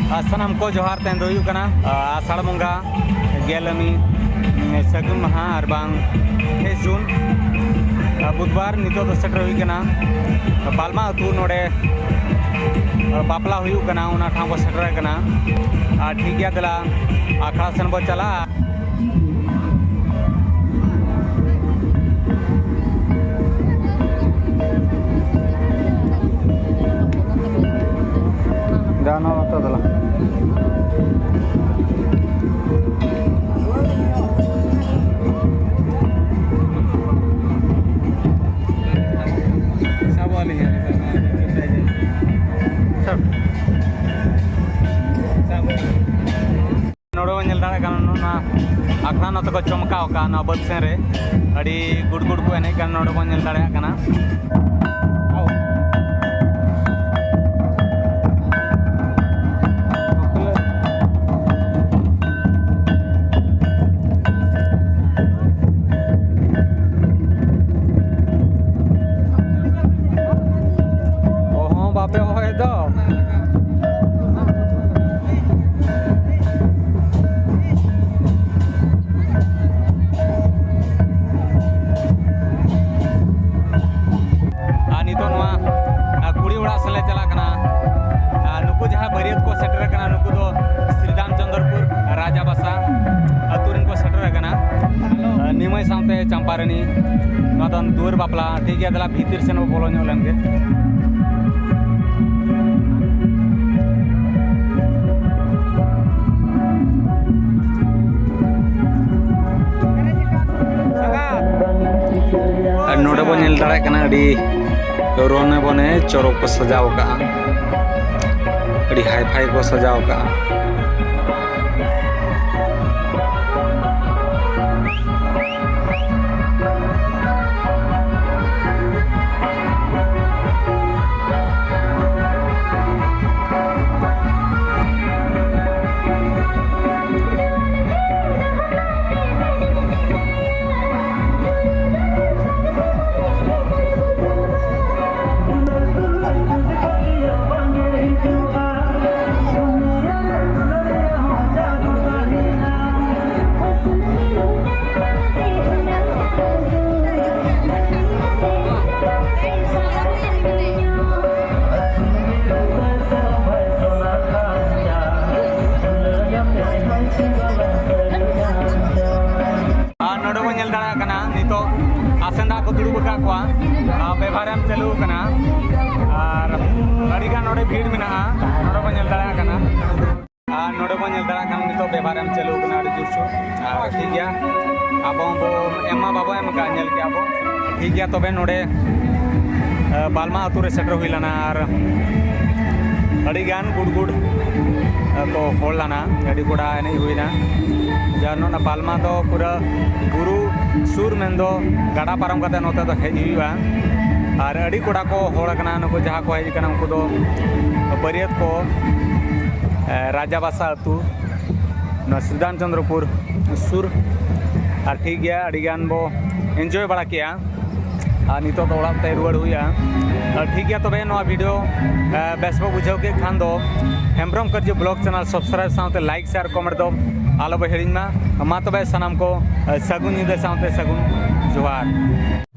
सानाम को जोहार तेन दो आषाढ़ बंगा गेलमी सगुन महा और बांग 23 जून बुधवार नितो दो सेटर हुई कना बालमा अतु नोडे बापला हुई कना उना ठाव सेटर कना ठीक गया दला आखड़ा सन बो चला जाना होता दला आखड़ा नत को चमका बद सेन रे अड़ी गुड़ गुड़ को एने नोड़ को नेल दाड़े कना ओहो बापे होय दो नुकु जहाँ बरियत को सेटर कना नुकु दो श्रीराम चंद्रपुर राजा बसा अतुरिन को सेटर कना निमय सामते चंपारणी नदन दूर बापला ठीक गया दला भीतर से बोलो नो लंगे नोडे बो नेल दाड़े कना अडी रोने बने चौरक को सजाव का अड़ी हाई फाई को सजाव का आसेंदा को दुड़ुब का व्यवहार चालू और अड़ीगान नोड़े भीड़ में नोड़े बो नेल दाड़ा कना नोड़े बो नेल दाड़ा कना नितो व्यवहार चालू अड़ी जुरसो ठीक गया अब बो एमा बाबो एम का नेल के अब ठीक गया तबे नोड़े बालमा अतु रे सेटर हुई लना और अड़ीगान गुड़ गुड़ को होड़ लाना अड़ी कोड़ा एने हुईना जानो ना बालमा तो पूरा बुरु सुर मेंदो गाड़ा पारम कते नोते तो हेज हुआ और अड़ी कोड़ा को होड़ कना नुको जहाँ को हेज कना उनको तो बरियत को राजा बासा अतु श्रीराम चंद्रपुर सुर और ठीक गया अड़ीगान बो एंजॉय बड़ा किया और नितो तो ओड़ा ते रुआड़ हुआ ठीक गया तबे नोआ वीडियो बेस बो बुझाव के खान दो हेम्ब्रम कर जो ब्लॉग चैनल सब्सक्राइब साथे लाइक शेयर कमेंट दो आलो बो हिड़िंग मा तबे सनाम को सगुन निदा साथे सगुन जोहार।